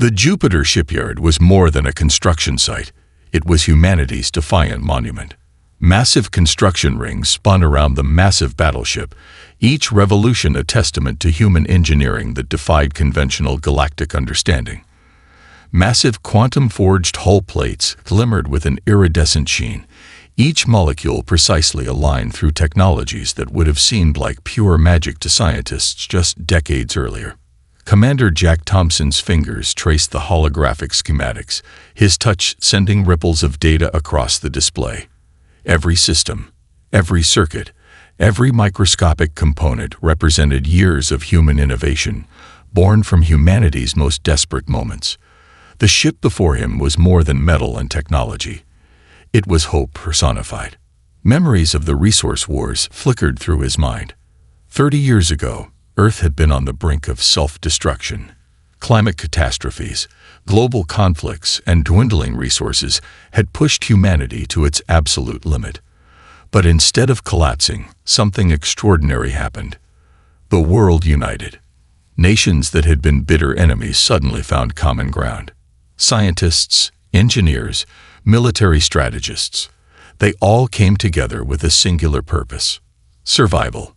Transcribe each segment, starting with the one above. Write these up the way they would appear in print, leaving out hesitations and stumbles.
The Jupiter shipyard was more than a construction site. It was humanity's defiant monument. Massive construction rings spun around the massive battleship, each revolution a testament to human engineering that defied conventional galactic understanding. Massive quantum-forged hull plates glimmered with an iridescent sheen, each molecule precisely aligned through technologies that would have seemed like pure magic to scientists just decades earlier. Commander Jack Thompson's fingers traced the holographic schematics, his touch sending ripples of data across the display. Every system, every circuit, every microscopic component represented years of human innovation, born from humanity's most desperate moments. The ship before him was more than metal and technology. It was hope personified. Memories of the resource wars flickered through his mind. 30 years ago, Earth had been on the brink of self-destruction. Climate catastrophes, global conflicts, and dwindling resources had pushed humanity to its absolute limit. But instead of collapsing, something extraordinary happened. The world united. Nations that had been bitter enemies suddenly found common ground. Scientists, engineers, military strategists, they all came together with a singular purpose: survival.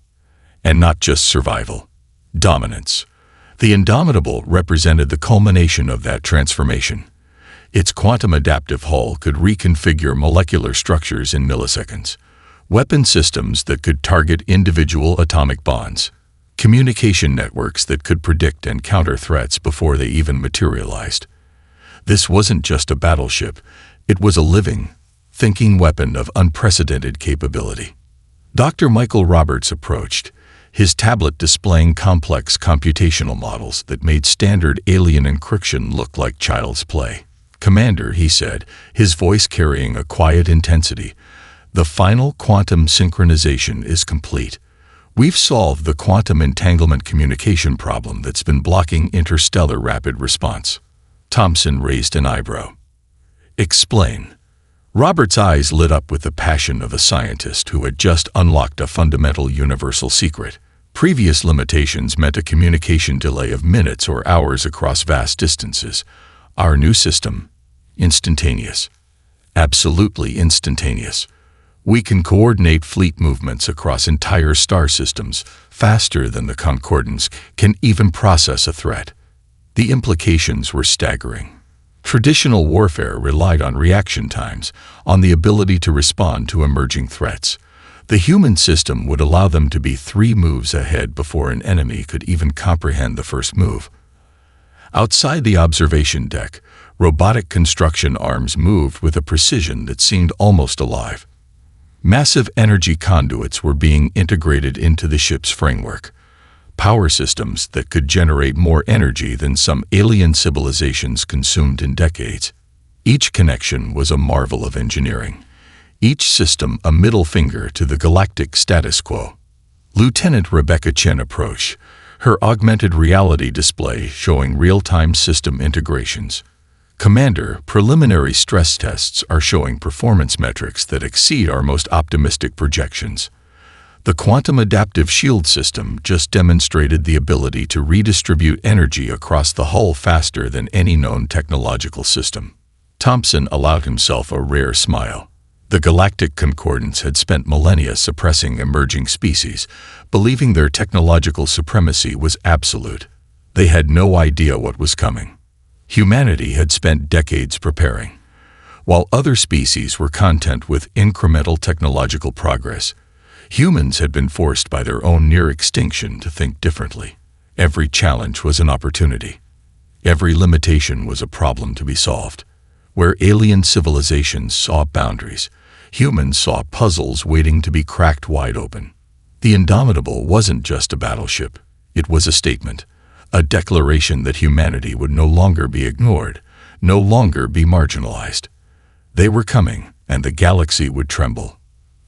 And not just survival, dominance. The Indomitable represented the culmination of that transformation. Its quantum-adaptive hull could reconfigure molecular structures in milliseconds, weapon systems that could target individual atomic bonds, communication networks that could predict and counter threats before they even materialized. This wasn't just a battleship, it was a living, thinking weapon of unprecedented capability. Dr. Michael Roberts approached, his tablet displaying complex computational models that made standard alien encryption look like child's play. "Commander," he said, his voice carrying a quiet intensity, "the final quantum synchronization is complete. We've solved the quantum entanglement communication problem that's been blocking interstellar rapid response." Thompson raised an eyebrow. "Explain." Robert's eyes lit up with the passion of a scientist who had just unlocked a fundamental universal secret. Previous limitations meant a communication delay of minutes or hours across vast distances. Our new system, instantaneous. Absolutely instantaneous. We can coordinate fleet movements across entire star systems faster than the Concordance can even process a threat. The implications were staggering. Traditional warfare relied on reaction times, on the ability to respond to emerging threats. The human system would allow them to be 3 moves ahead before an enemy could even comprehend the first move. Outside the observation deck, robotic construction arms moved with a precision that seemed almost alive. Massive energy conduits were being integrated into the ship's framework. Power systems that could generate more energy than some alien civilizations consumed in decades. Each connection was a marvel of engineering. Each system a middle finger to the galactic status quo. Lieutenant Rebecca Chen approached, her augmented reality display showing real-time system integrations. "Commander, preliminary stress tests are showing performance metrics that exceed our most optimistic projections. The quantum adaptive shield system just demonstrated the ability to redistribute energy across the hull faster than any known technological system." Thompson allowed himself a rare smile. The Galactic Concordance had spent millennia suppressing emerging species, believing their technological supremacy was absolute. They had no idea what was coming. Humanity had spent decades preparing. While other species were content with incremental technological progress, humans had been forced by their own near extinction to think differently. Every challenge was an opportunity. Every limitation was a problem to be solved. Where alien civilizations saw boundaries, humans saw puzzles waiting to be cracked wide open. The Indomitable wasn't just a battleship. It was a statement, a declaration that humanity would no longer be ignored, no longer be marginalized. They were coming, and the galaxy would tremble.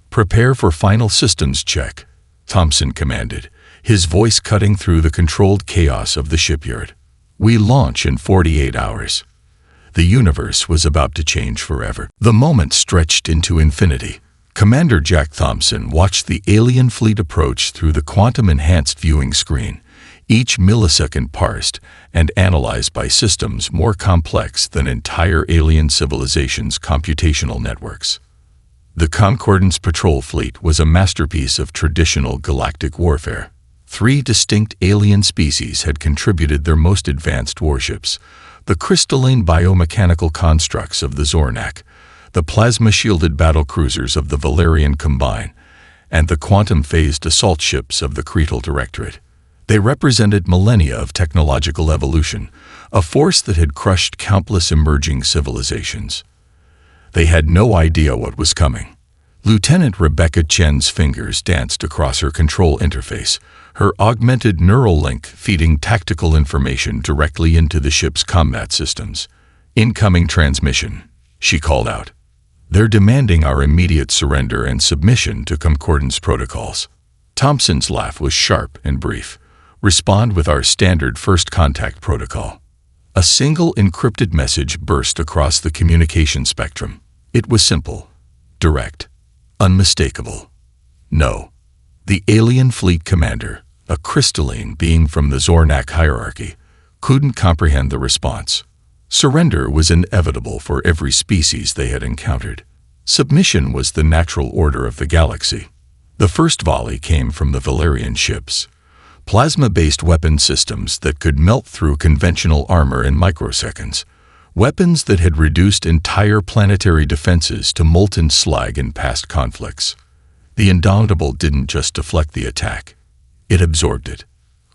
"Prepare for final systems check," Thompson commanded, his voice cutting through the controlled chaos of the shipyard. "We launch in 48 hours." The universe was about to change forever. The moment stretched into infinity. Commander Jack Thompson watched the alien fleet approach through the quantum-enhanced viewing screen, each millisecond parsed and analyzed by systems more complex than entire alien civilizations' computational networks. The Concordance patrol fleet was a masterpiece of traditional galactic warfare. 3 distinct alien species had contributed their most advanced warships: the crystalline biomechanical constructs of the Zornak, the plasma-shielded battlecruisers of the Valerian Combine, and the quantum-phased assault ships of the Cretal Directorate. They represented millennia of technological evolution, a force that had crushed countless emerging civilizations. They had no idea what was coming. Lieutenant Rebecca Chen's fingers danced across her control interface, her augmented neural link feeding tactical information directly into the ship's combat systems. "Incoming transmission," she called out. "They're demanding our immediate surrender and submission to Concordance protocols." Thompson's laugh was sharp and brief. "Respond with our standard first contact protocol." A single encrypted message burst across the communication spectrum. It was simple, direct, unmistakable. "No." The alien fleet commander, a crystalline being from the Zornak hierarchy, couldn't comprehend the response. Surrender was inevitable for every species they had encountered. Submission was the natural order of the galaxy. The first volley came from the Valerian ships, plasma-based weapon systems that could melt through conventional armor in microseconds, weapons that had reduced entire planetary defenses to molten slag in past conflicts. The Indomitable didn't just deflect the attack, it absorbed it.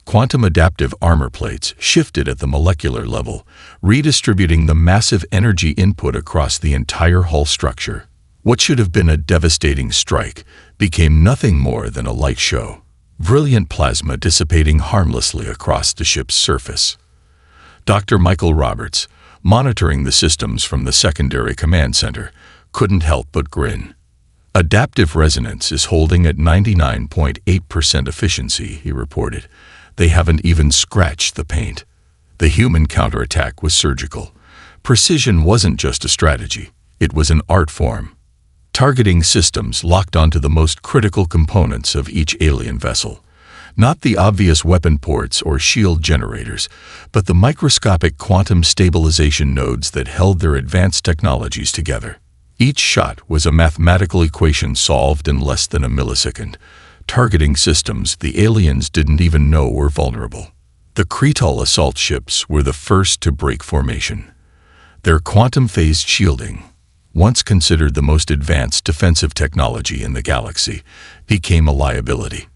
Quantum adaptive armor plates shifted at the molecular level, redistributing the massive energy input across the entire hull structure. What should have been a devastating strike became nothing more than a light show, brilliant plasma dissipating harmlessly across the ship's surface. Dr. Michael Roberts, monitoring the systems from the secondary command center, couldn't help but grin. "Adaptive resonance is holding at 99.8% efficiency," he reported. "They haven't even scratched the paint." The human counterattack was surgical. Precision wasn't just a strategy, it was an art form. Targeting systems locked onto the most critical components of each alien vessel. Not the obvious weapon ports or shield generators, but the microscopic quantum stabilization nodes that held their advanced technologies together. Each shot was a mathematical equation solved in less than a millisecond, targeting systems the aliens didn't even know were vulnerable. The Cretal assault ships were the first to break formation. Their quantum-phased shielding, once considered the most advanced defensive technology in the galaxy, became a liability.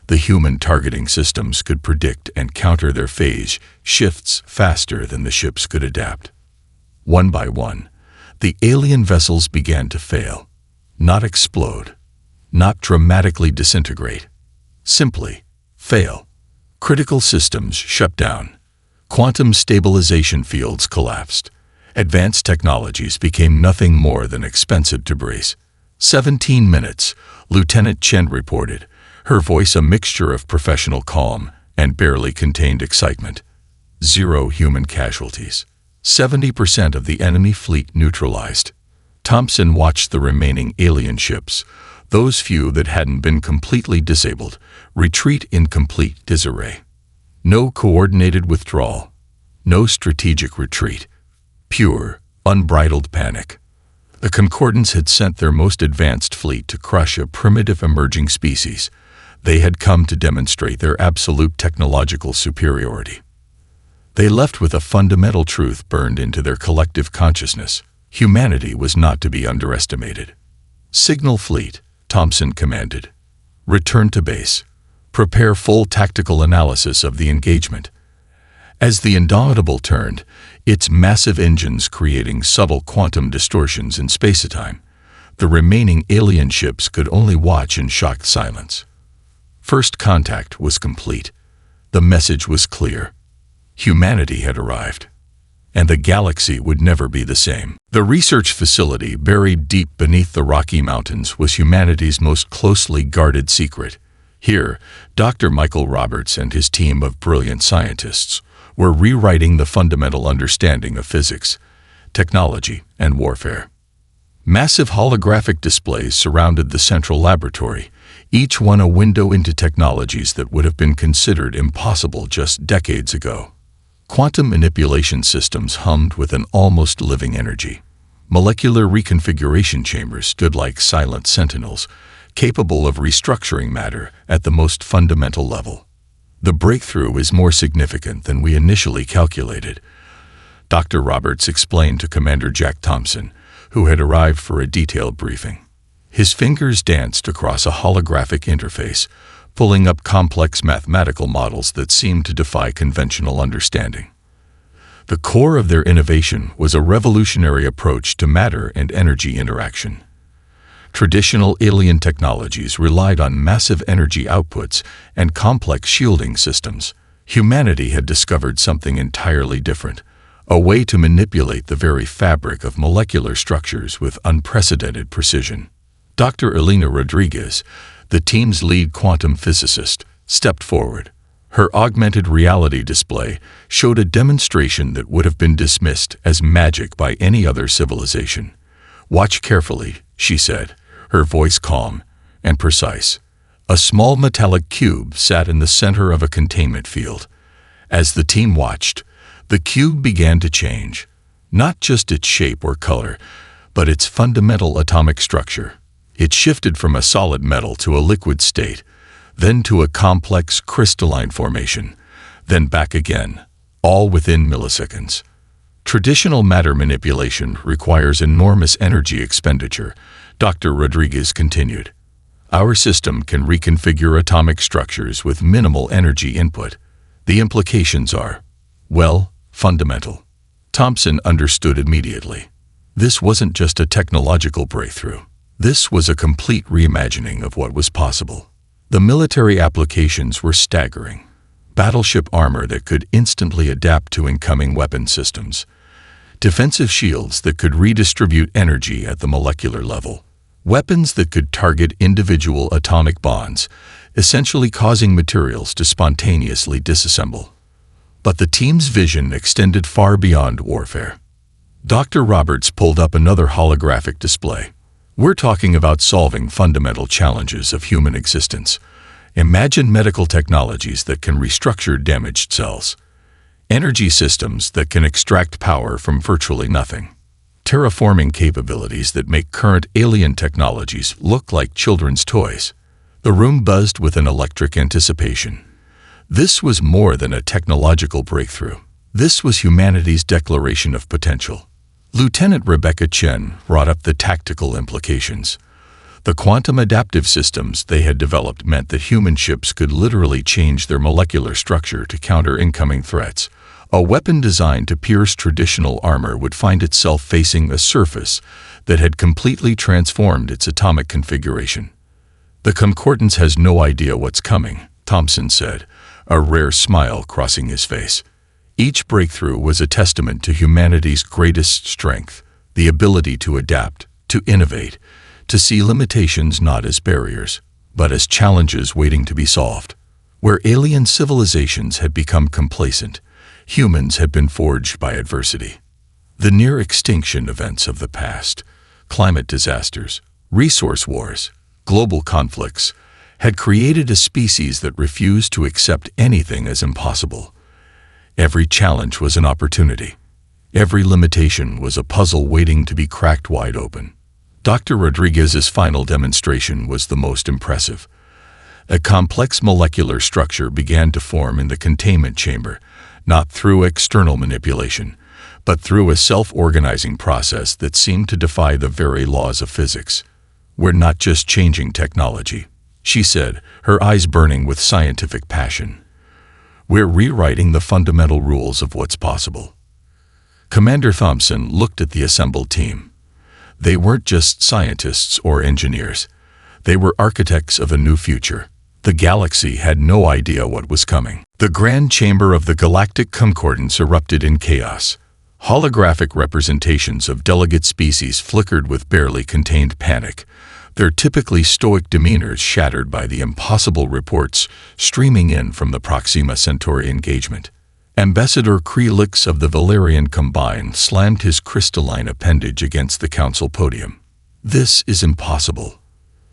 The human targeting systems could predict and counter their phase shifts faster than the ships could adapt. One by one, the alien vessels began to fail, not explode, not dramatically disintegrate, simply fail. Critical systems shut down. Quantum stabilization fields collapsed. Advanced technologies became nothing more than expensive debris. 17 minutes, Lieutenant Chen reported, her voice a mixture of professional calm and barely contained excitement. 0 human casualties. 70% of the enemy fleet neutralized. Thompson watched the remaining alien ships, those few that hadn't been completely disabled, retreat in complete disarray. No coordinated withdrawal. No strategic retreat. Pure, unbridled panic. The Concordance had sent their most advanced fleet to crush a primitive emerging species. They had come to demonstrate their absolute technological superiority. They left with a fundamental truth burned into their collective consciousness. Humanity was not to be underestimated. "Signal fleet," Thompson commanded. "Return to base. Prepare full tactical analysis of the engagement." As the Indomitable turned, its massive engines creating subtle quantum distortions in space-time, the remaining alien ships could only watch in shocked silence. First contact was complete. The message was clear. Humanity had arrived, and the galaxy would never be the same. The research facility buried deep beneath the Rocky Mountains was humanity's most closely guarded secret. Here, Dr. Michael Roberts and his team of brilliant scientists were rewriting the fundamental understanding of physics, technology, and warfare. Massive holographic displays surrounded the central laboratory, each one a window into technologies that would have been considered impossible just decades ago. Quantum manipulation systems hummed with an almost living energy. Molecular reconfiguration chambers stood like silent sentinels, capable of restructuring matter at the most fundamental level. The breakthrough is more significant than we initially calculated, Dr. Roberts explained to Commander Jack Thompson, who had arrived for a detailed briefing. His fingers danced across a holographic interface, pulling up complex mathematical models that seemed to defy conventional understanding. The core of their innovation was a revolutionary approach to matter and energy interaction. Traditional alien technologies relied on massive energy outputs and complex shielding systems. Humanity had discovered something entirely different, a way to manipulate the very fabric of molecular structures with unprecedented precision. Dr. Elena Rodriguez, the team's lead quantum physicist, stepped forward. Her augmented reality display showed a demonstration that would have been dismissed as magic by any other civilization. "Watch carefully," she said, her voice calm and precise. A small metallic cube sat in the center of a containment field. As the team watched, the cube began to change, not just its shape or color, but its fundamental atomic structure. It shifted from a solid metal to a liquid state, then to a complex crystalline formation, then back again, all within milliseconds. Traditional matter manipulation requires enormous energy expenditure, Dr. Rodriguez continued. Our system can reconfigure atomic structures with minimal energy input. The implications are, well, fundamental. Thompson understood immediately. This wasn't just a technological breakthrough. This was a complete reimagining of what was possible. The military applications were staggering. Battleship armor that could instantly adapt to incoming weapon systems. Defensive shields that could redistribute energy at the molecular level. Weapons that could target individual atomic bonds, essentially causing materials to spontaneously disassemble. But the team's vision extended far beyond warfare. Dr. Roberts pulled up another holographic display. We're talking about solving fundamental challenges of human existence. Imagine medical technologies that can restructure damaged cells. Energy systems that can extract power from virtually nothing. Terraforming capabilities that make current alien technologies look like children's toys. The room buzzed with an electric anticipation. This was more than a technological breakthrough. This was humanity's declaration of potential. Lieutenant Rebecca Chen brought up the tactical implications. The quantum adaptive systems they had developed meant that human ships could literally change their molecular structure to counter incoming threats. A weapon designed to pierce traditional armor would find itself facing a surface that had completely transformed its atomic configuration. The Concordance has no idea what's coming, Thompson said, a rare smile crossing his face. Each breakthrough was a testament to humanity's greatest strength, the ability to adapt, to innovate, to see limitations not as barriers, but as challenges waiting to be solved. Where alien civilizations had become complacent, humans had been forged by adversity. The near-extinction events of the past, climate disasters, resource wars, global conflicts, had created a species that refused to accept anything as impossible. Every challenge was an opportunity. Every limitation was a puzzle waiting to be cracked wide open. Dr. Rodriguez's final demonstration was the most impressive. A complex molecular structure began to form in the containment chamber, not through external manipulation, but through a self-organizing process that seemed to defy the very laws of physics. "We're not just changing technology," she said, her eyes burning with scientific passion. "We're rewriting the fundamental rules of what's possible." Commander Thompson looked at the assembled team. They weren't just scientists or engineers. They were architects of a new future. The galaxy had no idea what was coming. The grand chamber of the Galactic Concordance erupted in chaos. Holographic representations of delegate species flickered with barely contained panic, their typically stoic demeanors shattered by the impossible reports streaming in from the Proxima Centauri engagement. Ambassador Krelix of the Valerian Combine slammed his crystalline appendage against the council podium. "This is impossible,"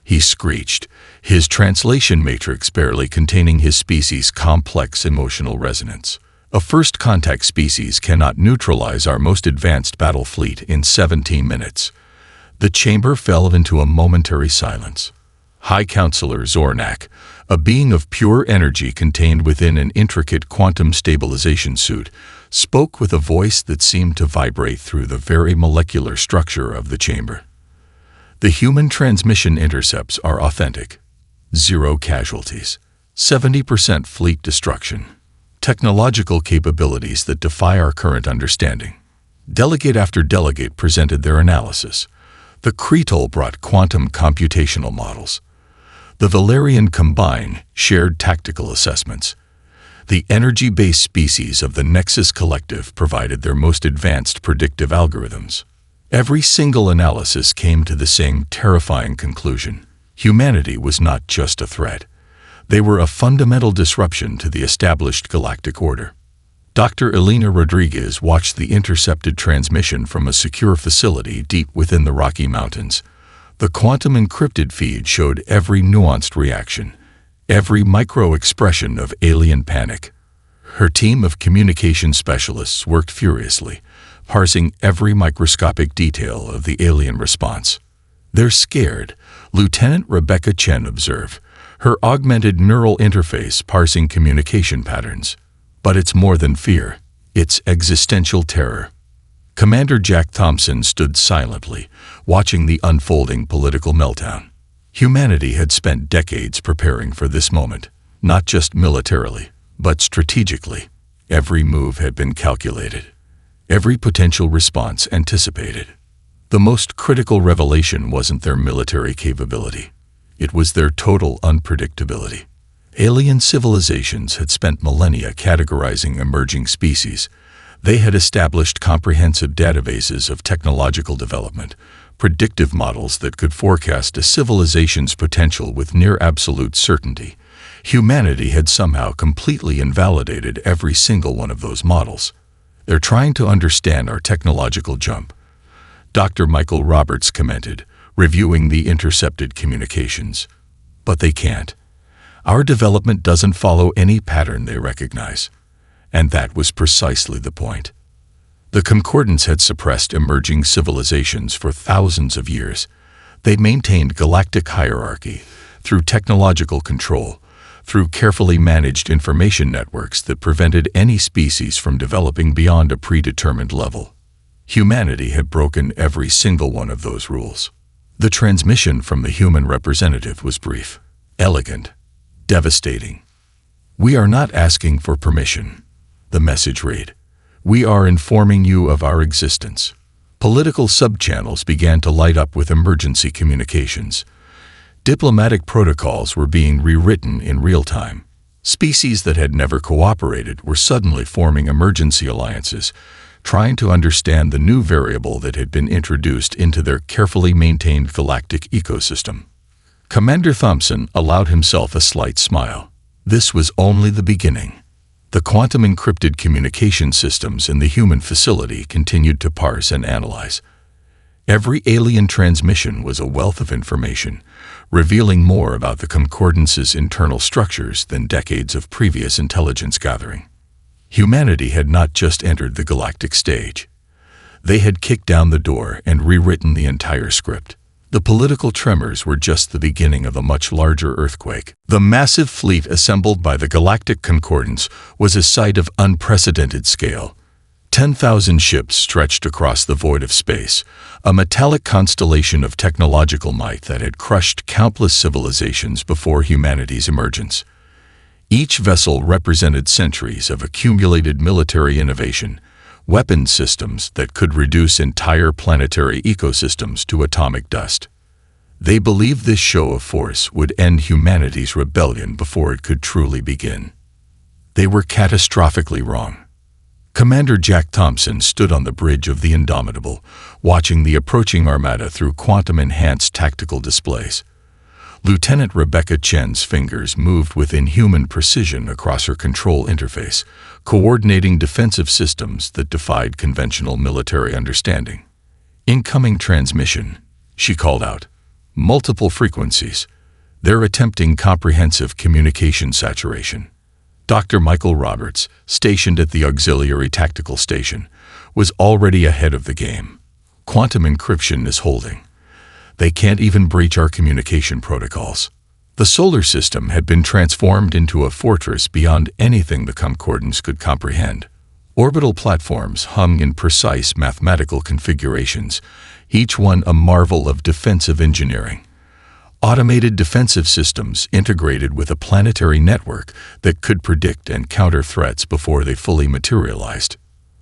he screeched, his translation matrix barely containing his species' complex emotional resonance. A first-contact species cannot neutralize our most advanced battle fleet in 17 minutes. The chamber fell into a momentary silence. High Counselor Zornak, a being of pure energy contained within an intricate quantum stabilization suit, spoke with a voice that seemed to vibrate through the very molecular structure of the chamber. The human transmission intercepts are authentic. 0 casualties. 70% fleet destruction. Technological capabilities that defy our current understanding. Delegate after delegate presented their analysis. The Cretal brought quantum computational models. The Valerian Combine shared tactical assessments. The energy-based species of the Nexus Collective provided their most advanced predictive algorithms. Every single analysis came to the same terrifying conclusion. Humanity was not just a threat. They were a fundamental disruption to the established galactic order. Dr. Elena Rodriguez watched the intercepted transmission from a secure facility deep within the Rocky Mountains. The quantum-encrypted feed showed every nuanced reaction, every micro-expression of alien panic. Her team of communication specialists worked furiously, parsing every microscopic detail of the alien response. "They're scared," Lieutenant Rebecca Chen observed, her augmented neural interface parsing communication patterns. But it's more than fear. It's existential terror. Commander Jack Thompson stood silently, watching the unfolding political meltdown. Humanity had spent decades preparing for this moment, not just militarily, but strategically. Every move had been calculated. Every potential response anticipated. The most critical revelation wasn't their military capability. It was their total unpredictability. Alien civilizations had spent millennia categorizing emerging species. They had established comprehensive databases of technological development, predictive models that could forecast a civilization's potential with near absolute certainty. Humanity had somehow completely invalidated every single one of those models. "They're trying to understand our technological jump," Dr. Michael Roberts commented, reviewing the intercepted communications. "But they can't. Our development doesn't follow any pattern they recognize." And that was precisely the point. The Concordance had suppressed emerging civilizations for thousands of years. They maintained galactic hierarchy through technological control, through carefully managed information networks that prevented any species from developing beyond a predetermined level. Humanity had broken every single one of those rules. The transmission from the human representative was brief, elegant, devastating. "We are not asking for permission," the message read. "We are informing you of our existence." Political subchannels began to light up with emergency communications. Diplomatic protocols were being rewritten in real time. Species that had never cooperated were suddenly forming emergency alliances, trying to understand the new variable that had been introduced into their carefully maintained galactic ecosystem. Commander Thompson allowed himself a slight smile. This was only the beginning. The quantum-encrypted communication systems in the human facility continued to parse and analyze. Every alien transmission was a wealth of information, revealing more about the Concordance's internal structures than decades of previous intelligence gathering. Humanity had not just entered the galactic stage. They had kicked down the door and rewritten the entire script. The political tremors were just the beginning of a much larger earthquake. The massive fleet assembled by the Galactic Concordance was a sight of unprecedented scale. 10,000 ships stretched across the void of space, a metallic constellation of technological might that had crushed countless civilizations before humanity's emergence. Each vessel represented centuries of accumulated military innovation, weapons systems that could reduce entire planetary ecosystems to atomic dust. They believed this show of force would end humanity's rebellion before it could truly begin. They were catastrophically wrong. Commander Jack Thompson stood on the bridge of the Indomitable, watching the approaching armada through quantum-enhanced tactical displays. Lieutenant Rebecca Chen's fingers moved with inhuman precision across her control interface, coordinating defensive systems that defied conventional military understanding. "Incoming transmission," she called out. multiple frequencies. They're attempting comprehensive communication saturation. Dr. Michael Roberts, stationed at the Auxiliary Tactical Station, was already ahead of the game. Quantum encryption is holding. They can't even breach our communication protocols. The solar system had been transformed into a fortress beyond anything the Concordance could comprehend. Orbital platforms hung in precise mathematical configurations, each one a marvel of defensive engineering. Automated defensive systems integrated with a planetary network that could predict and counter threats before they fully materialized.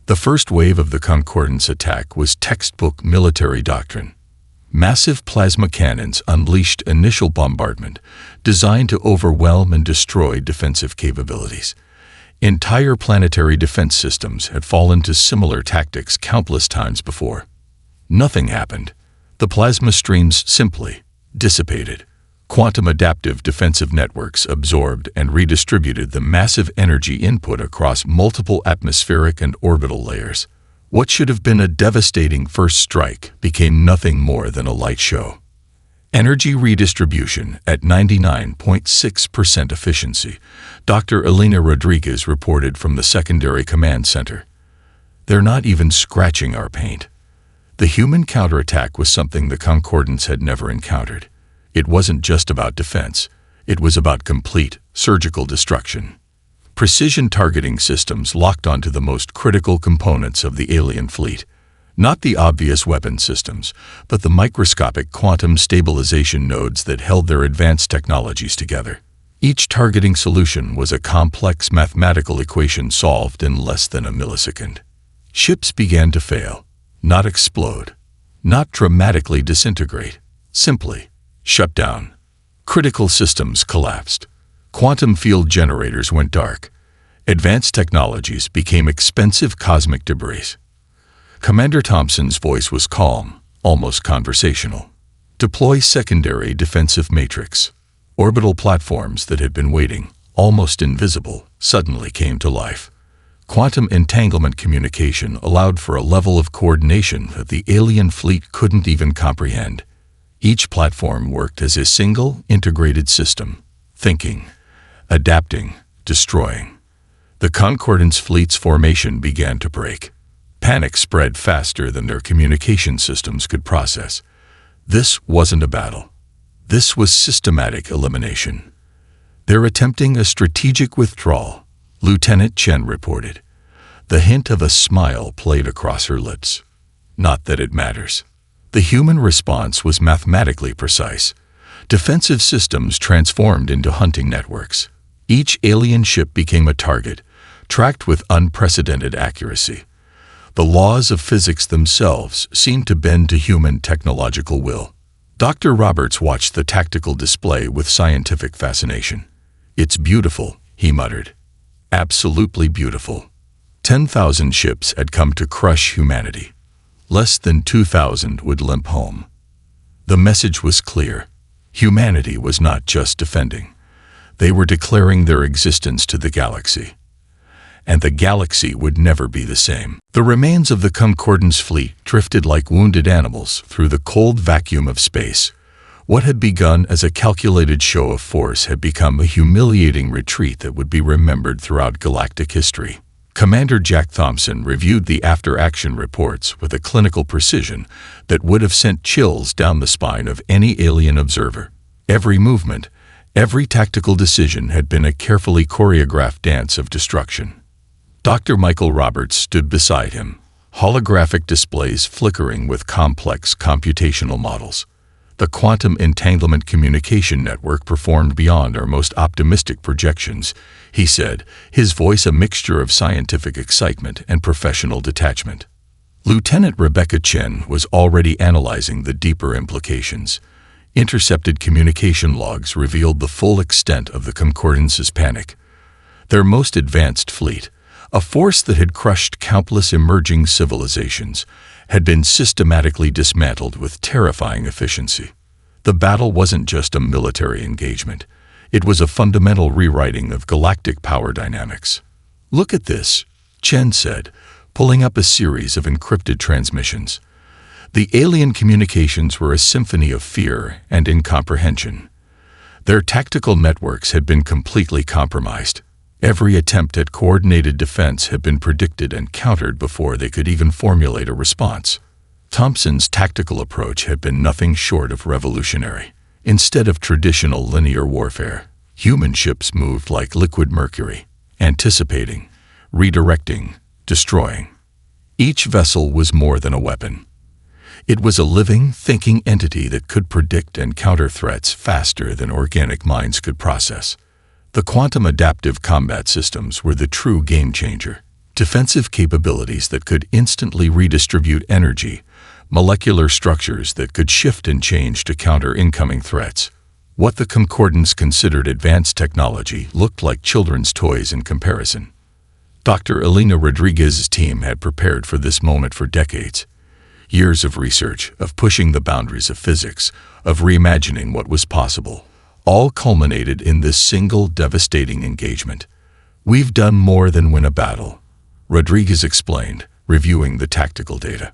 The first wave of the Concordance attack was textbook military doctrine. Massive plasma cannons unleashed initial bombardment, designed to overwhelm and destroy defensive capabilities. Entire planetary defense systems had fallen to similar tactics countless times before. Nothing happened. The plasma streams simply dissipated. Quantum adaptive defensive networks absorbed and redistributed the massive energy input across multiple atmospheric and orbital layers. What should have been a devastating first strike became nothing more than a light show. Energy redistribution at 99.6% efficiency, Dr. Elena Rodriguez reported from the Secondary Command Center. They're not even scratching our paint. The human counterattack was something the Concordance had never encountered. It wasn't just about defense. It was about complete surgical destruction. Precision targeting systems locked onto the most critical components of the alien fleet. Not the obvious weapon systems, but the microscopic quantum stabilization nodes that held their advanced technologies together. Each targeting solution was a complex mathematical equation solved in less than a millisecond. Ships began to fail, not explode, not dramatically disintegrate, simply shut down. Critical systems collapsed. Quantum field generators went dark. Advanced technologies became expensive cosmic debris. Commander Thompson's voice was calm, almost conversational. Deploy secondary defensive matrix. Orbital platforms that had been waiting, almost invisible, suddenly came to life. Quantum entanglement communication allowed for a level of coordination that the alien fleet couldn't even comprehend. Each platform worked as a single, integrated system, thinking, adapting, destroying. The Concordance fleet's formation began to break. Panic spread faster than their communication systems could process. This wasn't a battle. This was systematic elimination. They're attempting a strategic withdrawal, Lieutenant Chen reported. The hint of a smile played across her lips. Not that it matters. The human response was mathematically precise. Defensive systems transformed into hunting networks. Each alien ship became a target, tracked with unprecedented accuracy. The laws of physics themselves seemed to bend to human technological will. Dr. Roberts watched the tactical display with scientific fascination. "It's beautiful," he muttered. "Absolutely beautiful." 10,000 ships had come to crush humanity. Less than 2,000 would limp home. The message was clear. Humanity was not just defending. They were declaring their existence to the galaxy. And the galaxy would never be the same. The remains of the Concordance fleet drifted like wounded animals through the cold vacuum of space. What had begun as a calculated show of force had become a humiliating retreat that would be remembered throughout galactic history. Commander Jack Thompson reviewed the after-action reports with a clinical precision that would have sent chills down the spine of any alien observer. Every movement, every tactical decision had been a carefully choreographed dance of destruction. Dr. Michael Roberts stood beside him, holographic displays flickering with complex computational models. The quantum entanglement communication network performed beyond our most optimistic projections, he said, his voice a mixture of scientific excitement and professional detachment. Lieutenant Rebecca Chen was already analyzing the deeper implications. Intercepted communication logs revealed the full extent of the Concordance's panic. Their most advanced fleet, a force that had crushed countless emerging civilizations, had been systematically dismantled with terrifying efficiency. The battle wasn't just a military engagement. It was a fundamental rewriting of galactic power dynamics. "Look at this," Chen said, pulling up a series of encrypted transmissions. The alien communications were a symphony of fear and incomprehension. Their tactical networks had been completely compromised. Every attempt at coordinated defense had been predicted and countered before they could even formulate a response. Thompson's tactical approach had been nothing short of revolutionary. Instead of traditional linear warfare, human ships moved like liquid mercury, anticipating, redirecting, destroying. Each vessel was more than a weapon. It was a living, thinking entity that could predict and counter threats faster than organic minds could process. The quantum adaptive combat systems were the true game changer. Defensive capabilities that could instantly redistribute energy, molecular structures that could shift and change to counter incoming threats. What the Concordance considered advanced technology looked like children's toys in comparison. Dr. Elena Rodriguez's team had prepared for this moment for decades. Years of research, of pushing the boundaries of physics, of reimagining what was possible, all culminated in this single devastating engagement. "We've done more than win a battle," Rodriguez explained, reviewing the tactical data.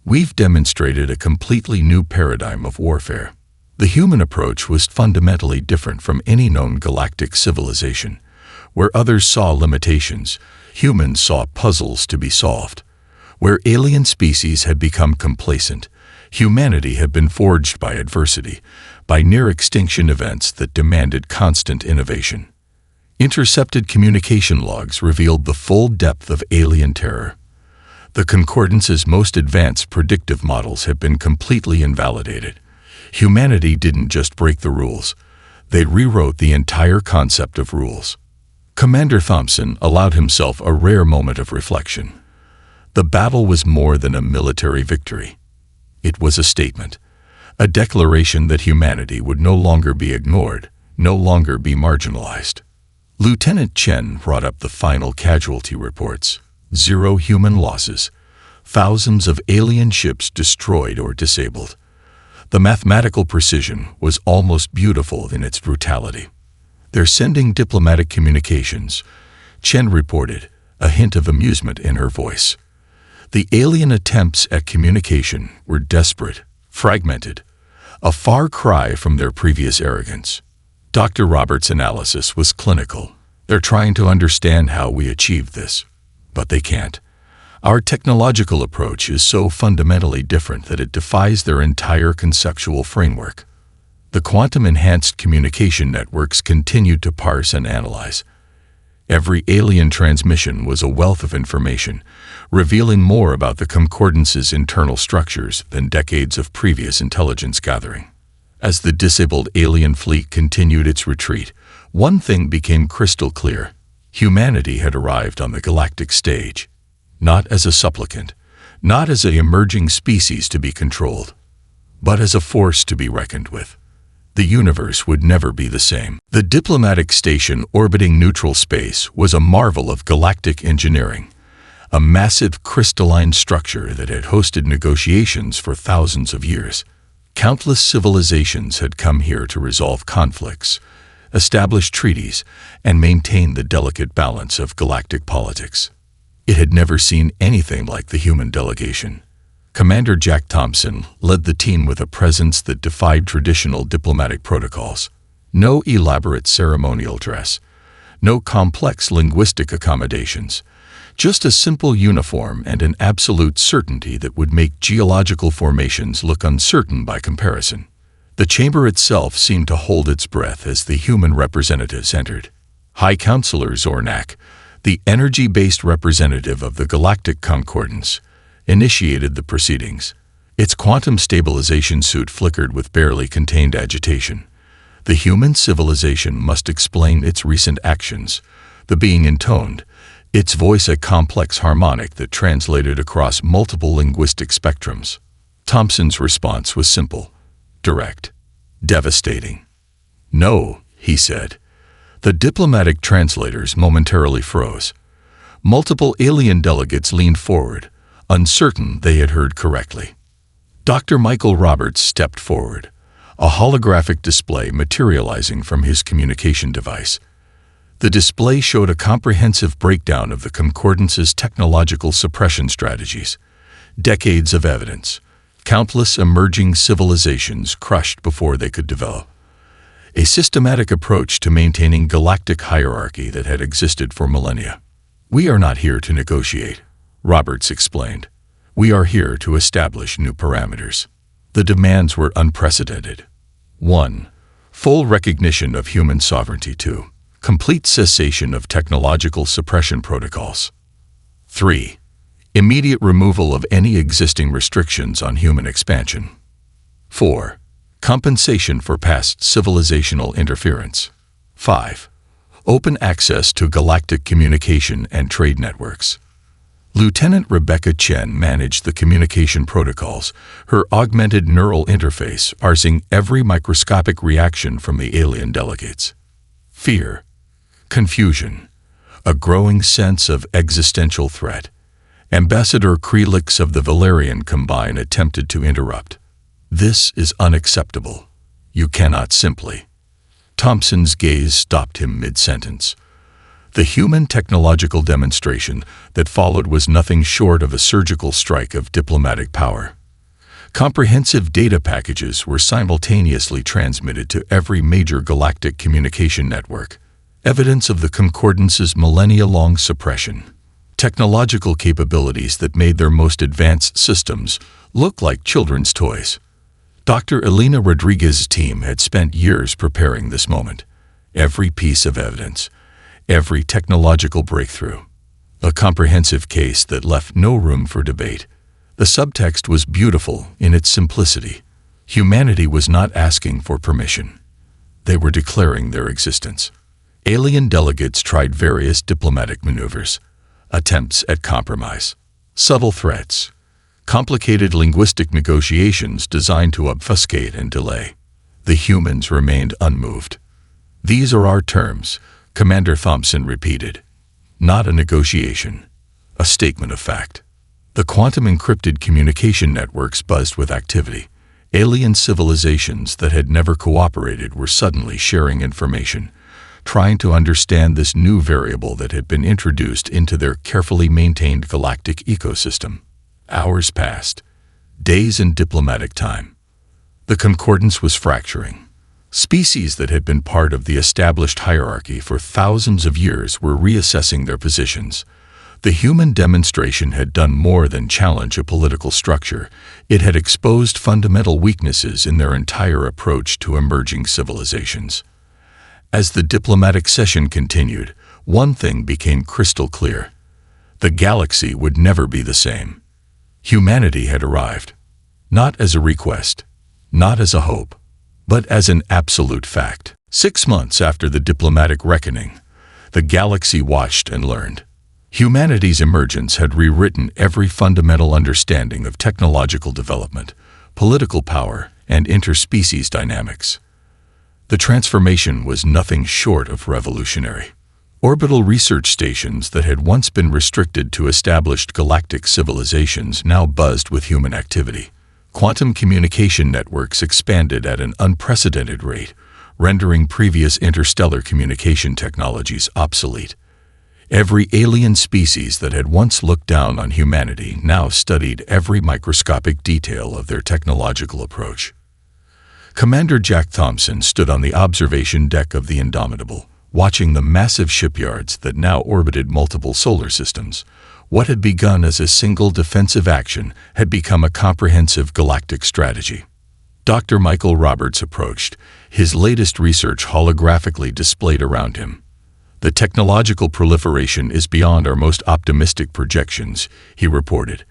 "We've demonstrated a completely new paradigm of warfare." The human approach was fundamentally different from any known galactic civilization. Where others saw limitations, humans saw puzzles to be solved. Where alien species had become complacent, humanity had been forged by adversity, by near-extinction events that demanded constant innovation. Intercepted communication logs revealed the full depth of alien terror. The Concordance's most advanced predictive models had been completely invalidated. Humanity didn't just break the rules, they rewrote the entire concept of rules. Commander Thompson allowed himself a rare moment of reflection. The battle was more than a military victory. It was a statement, a declaration that humanity would no longer be ignored, no longer be marginalized. Lieutenant Chen brought up the final casualty reports. 0 human losses, thousands of alien ships destroyed or disabled. The mathematical precision was almost beautiful in its brutality. "They're sending diplomatic communications," Chen reported, a hint of amusement in her voice. The alien attempts at communication were desperate, fragmented, a far cry from their previous arrogance. Dr. Roberts' analysis was clinical. "They're trying to understand how we achieved this, but they can't. Our technological approach is so fundamentally different that it defies their entire conceptual framework." The quantum-enhanced communication networks continued to parse and analyze. Every alien transmission was a wealth of information, revealing more about the Concordance's internal structures than decades of previous intelligence gathering. As the disabled alien fleet continued its retreat, one thing became crystal clear. Humanity had arrived on the galactic stage, not as a supplicant, not as an emerging species to be controlled, but as a force to be reckoned with. The universe would never be the same. The diplomatic station orbiting neutral space was a marvel of galactic engineering, a massive crystalline structure that had hosted negotiations for thousands of years. Countless civilizations had come here to resolve conflicts, establish treaties, and maintain the delicate balance of galactic politics. It had never seen anything like the human delegation. Commander Jack Thompson led the team with a presence that defied traditional diplomatic protocols. No elaborate ceremonial dress, no complex linguistic accommodations, just a simple uniform and an absolute certainty that would make geological formations look uncertain by comparison. The chamber itself seemed to hold its breath as the human representatives entered. High Counselor Zornak, the energy-based representative of the Galactic Concordance, initiated the proceedings. Its quantum stabilization suit flickered with barely contained agitation. The human civilization must explain its recent actions. The being intoned, its voice a complex harmonic that translated across multiple linguistic spectrums. Thompson's response was simple, direct, devastating. "No," he said. The diplomatic translators momentarily froze. Multiple alien delegates leaned forward, uncertain they had heard correctly. Dr. Michael Roberts stepped forward, a holographic display materializing from his communication device. The display showed a comprehensive breakdown of the Concordance's technological suppression strategies, decades of evidence, countless emerging civilizations crushed before they could develop. A systematic approach to maintaining galactic hierarchy that had existed for millennia. "We are not here to negotiate," Roberts explained. "We are here to establish new parameters." The demands were unprecedented. 1. Full recognition of human sovereignty. 2. Complete cessation of technological suppression protocols. 3. Immediate removal of any existing restrictions on human expansion. 4. Compensation for past civilizational interference. 5. Open access to galactic communication and trade networks. Lieutenant Rebecca Chen managed the communication protocols, her augmented neural interface parsing every microscopic reaction from the alien delegates. Fear, confusion, a growing sense of existential threat. Ambassador Krelix of the Valerian Combine attempted to interrupt. "This is unacceptable. You cannot simply." Thompson's gaze stopped him mid-sentence. The human technological demonstration that followed was nothing short of a surgical strike of diplomatic power. Comprehensive data packages were simultaneously transmitted to every major galactic communication network, evidence of the Concordance's millennia-long suppression. Technological capabilities that made their most advanced systems look like children's toys. Dr. Elena Rodriguez's team had spent years preparing this moment. Every piece of evidence, every technological breakthrough. A comprehensive case that left no room for debate. The subtext was beautiful in its simplicity. Humanity was not asking for permission. They were declaring their existence. Alien delegates tried various diplomatic maneuvers, attempts at compromise, subtle threats, complicated linguistic negotiations designed to obfuscate and delay. The humans remained unmoved. "These are our terms," Commander Thompson repeated. "Not a negotiation, a statement of fact." The quantum-encrypted communication networks buzzed with activity. Alien civilizations that had never cooperated were suddenly sharing information, trying to understand this new variable that had been introduced into their carefully maintained galactic ecosystem. Hours passed, days in diplomatic time. The Concordance was fracturing. Species that had been part of the established hierarchy for thousands of years were reassessing their positions. The human demonstration had done more than challenge a political structure. It had exposed fundamental weaknesses in their entire approach to emerging civilizations. As the diplomatic session continued, one thing became crystal clear. The galaxy would never be the same. Humanity had arrived, not as a request, not as a hope, but as an absolute fact. 6 months after the diplomatic reckoning, the galaxy watched and learned. Humanity's emergence had rewritten every fundamental understanding of technological development, political power, and interspecies dynamics. The transformation was nothing short of revolutionary. Orbital research stations that had once been restricted to established galactic civilizations now buzzed with human activity. Quantum communication networks expanded at an unprecedented rate, rendering previous interstellar communication technologies obsolete. Every alien species that had once looked down on humanity now studied every microscopic detail of their technological approach. Commander Jack Thompson stood on the observation deck of the Indomitable, watching the massive shipyards that now orbited multiple solar systems. What had begun as a single defensive action had become a comprehensive galactic strategy. Dr. Michael Roberts approached, his latest research holographically displayed around him. "The technological proliferation is beyond our most optimistic projections," he reported.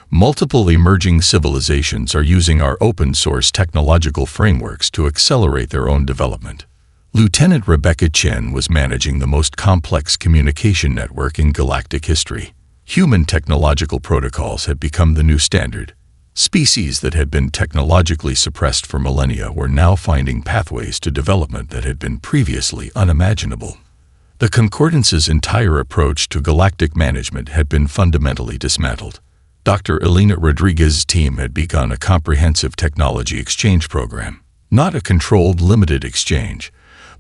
"Multiple emerging civilizations are using our open-source technological frameworks to accelerate their own development." Lieutenant Rebecca Chen was managing the most complex communication network in galactic history. Human technological protocols had become the new standard. Species that had been technologically suppressed for millennia were now finding pathways to development that had been previously unimaginable. The Concordance's entire approach to galactic management had been fundamentally dismantled. Dr. Elena Rodriguez's team had begun a comprehensive technology exchange program. Not a controlled, limited exchange,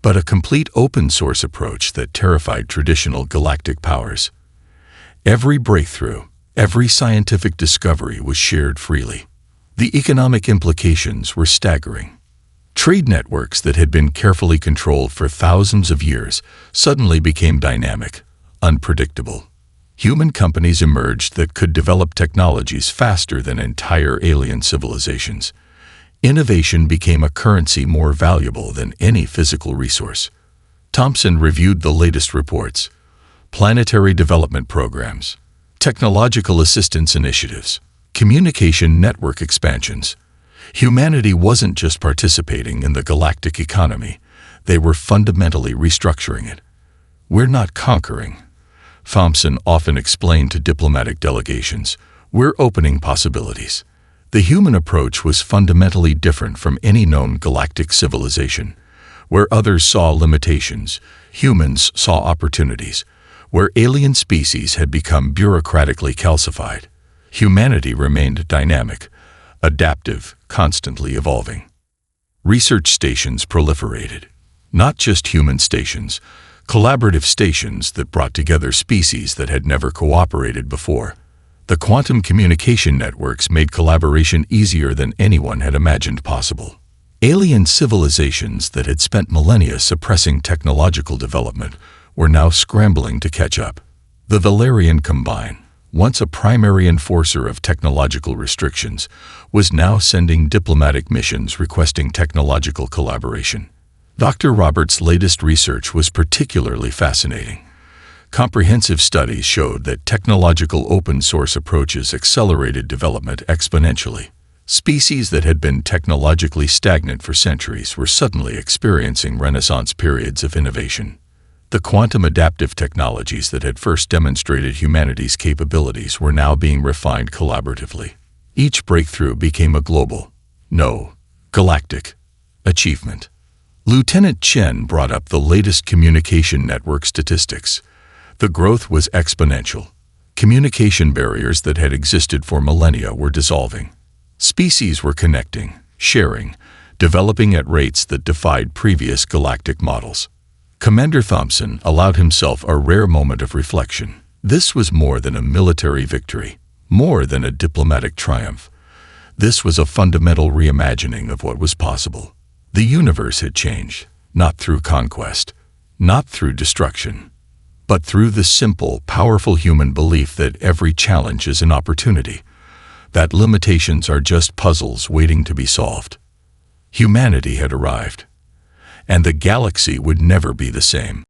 but a complete open-source approach that terrified traditional galactic powers. Every breakthrough, every scientific discovery was shared freely. The economic implications were staggering. Trade networks that had been carefully controlled for thousands of years suddenly became dynamic, unpredictable. Human companies emerged that could develop technologies faster than entire alien civilizations. Innovation became a currency more valuable than any physical resource. Thompson reviewed the latest reports: planetary development programs, technological assistance initiatives, communication network expansions. Humanity wasn't just participating in the galactic economy, they were fundamentally restructuring it. "We're not conquering," Thompson often explained to diplomatic delegations. "We're opening possibilities." The human approach was fundamentally different from any known galactic civilization. Where others saw limitations, humans saw opportunities. Where alien species had become bureaucratically calcified, humanity remained dynamic, adaptive, constantly evolving. Research stations proliferated. Not just human stations, collaborative stations that brought together species that had never cooperated before. The quantum communication networks made collaboration easier than anyone had imagined possible. Alien civilizations that had spent millennia suppressing technological development were now scrambling to catch up. The Valerian Combine, once a primary enforcer of technological restrictions, was now sending diplomatic missions requesting technological collaboration. Dr. Roberts' latest research was particularly fascinating. Comprehensive studies showed that technological open-source approaches accelerated development exponentially. Species that had been technologically stagnant for centuries were suddenly experiencing renaissance periods of innovation. The quantum adaptive technologies that had first demonstrated humanity's capabilities were now being refined collaboratively. Each breakthrough became a global, galactic, achievement. Lieutenant Chen brought up the latest communication network statistics. The growth was exponential. Communication barriers that had existed for millennia were dissolving. Species were connecting, sharing, developing at rates that defied previous galactic models. Commander Thompson allowed himself a rare moment of reflection. This was more than a military victory, more than a diplomatic triumph. This was a fundamental reimagining of what was possible. The universe had changed, not through conquest, not through destruction, but through the simple, powerful human belief that every challenge is an opportunity, that limitations are just puzzles waiting to be solved. Humanity had arrived, and the galaxy would never be the same.